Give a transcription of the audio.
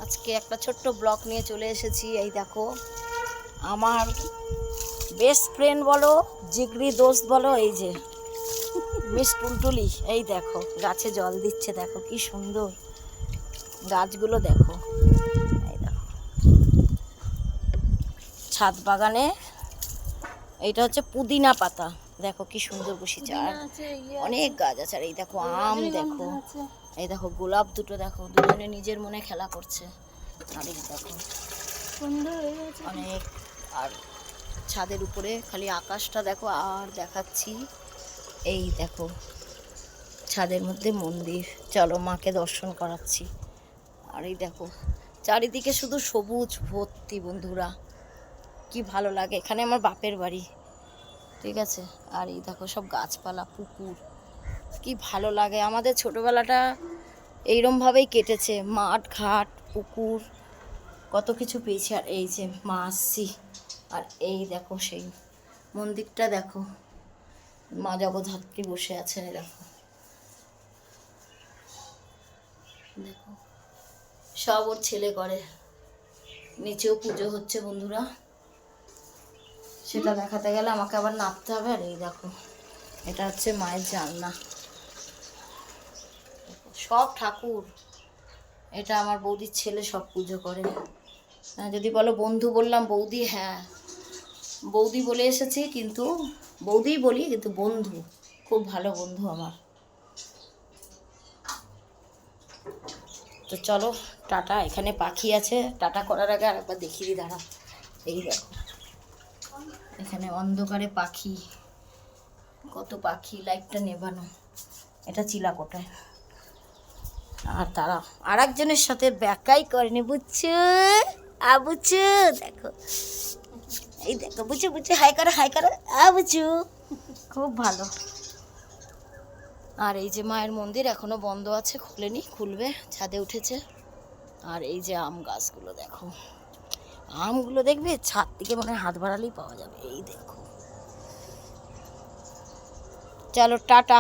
আজকে একটা ছোট্ট ব্লগ নিয়ে চলে এসেছি। এই দেখো আমার বেস্ট ফ্রেন্ড বলো, জিগরি দোস্ত বলো, এই যে মিস টুলটুলি। এই দেখো গাছে জল দিচ্ছে, দেখো কি সুন্দর গাছগুলো দেখো। এই দেখো ছাদ বাগানে এইটা হচ্ছে পুদিনা পাতা, দেখো কি সুন্দর বসেছে। আর অনেক গাছ আছে। আর এই দেখো আম, দেখো এই দেখো গোলাপ দুটো, দেখো দুজনে নিজের মনে খেলা করছে। আর এই দেখো অনেক। আর ছাদের উপরে খালি আকাশটা দেখো। আর দেখাচ্ছি এই দেখো ছাদের মধ্যে মন্দির, চলো মাকে দর্শন করাচ্ছি। আর এই দেখো চারিদিকে শুধু সবুজ ভর্তি বন্ধুরা, কি ভালো লাগে। এখানে আমার বাপের বাড়ি, ঠিক আছে। আর এই দেখো সব গাছপালা, পুকুর, কি ভালো লাগে। আমাদের ছোটোবেলাটা এইরমভাবেই কেটেছে, মাঠ ঘাট পুকুর কত কিছু পেয়েছি। আর এই যে মা আসছি। আর এই দেখো সেই মন্দিরটা দেখো, মা জগদ্ধাত্রী বসে আছেন। দেখো দেখো সব ওর ছেলে করে। নিচেও পুজো হচ্ছে বন্ধুরা, সেটা দেখাতে গেলে আমাকে আবার নামতে হবে। আর এই দেখো এটা হচ্ছে মায়ের জানলা, সব ঠাকুর। এটা আমার বৌদির ছেলে সব পুজো করে। যদি বলো বন্ধু বললাম বৌদি, হ্যাঁ বৌদি বলে এসেছি, কিন্তু বৌদিই বলি, কিন্তু বন্ধু, খুব ভালো বন্ধু আমার। তো চলো টাটা। এখানে পাখি আছে, টাটা করার আগে আরেকবার দেখিয়ে দিই, দাঁড়া। এই দেখো এখানে অন্ধকারে পাখি, কত পাখি, লাইটটা নেভানো। এটা চিলাকোটায়। আর তারা আর একজনের সাথে ব্যাকাই করেনি, বুঝছো বুঝছো, দেখো এই দেখো বুঝছো বুঝছো, হাই করো হাই করো, বুঝছো, খুব ভালো। আর এই যে মায়ের মন্দির এখনো বন্ধ আছে, খুলেনি, খুলবে, ছাদে উঠেছে। আর এই যে আম গাছগুলো দেখো, আমগুলো দেখবে ছাদ থেকে মনে হয় হাত বাড়ালেই পাওয়া যাবে। এই দেখো, চলো টাটা।